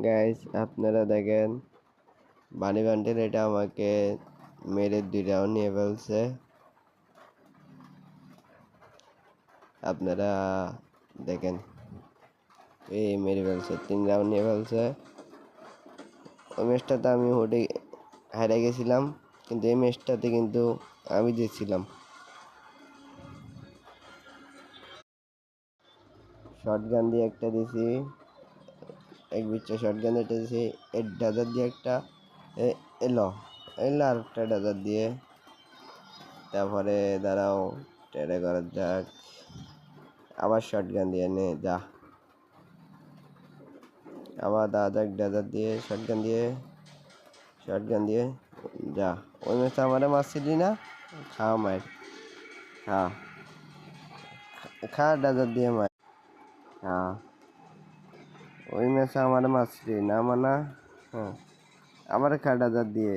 Guys আপনারা দেখেন বানি বান্ডেল এটা আমাকে মেরে 2 রাউন্ড নিয়ে ফেলছে। আপনারা দেখেন এই মেরে ফেলছে 3 রাউন্ড নিয়ে ফেলছে। ওই ম্যাচটাতে আমি হেরে গেছিলাম, কিন্তু এই ম্যাচটাতে কিন্তু আমি জিতছিলাম। শটগান দিয়ে একটা দিছি, এক বিচ্ছা শটগান এটা দিছি, এর ডাজার দিয়ে একটা এলো এলো আর একটা ডাজার দিয়ে। তারপরে দাঁড়াও ট্রেডে করা যাক, আবার শটগান দিয়ে নে যা, আবার দাদা যাক ডাজার দিয়ে শটগান দিয়ে যা। ওই ম্যাচে আমারে মারছিলি না, খা মার খা খা ডাজার দিয়ে মার খা। ওই ম্যাচে আমারে মারছিলি না মানা, হ্যাঁ আবার খা ডাজার দিয়ে।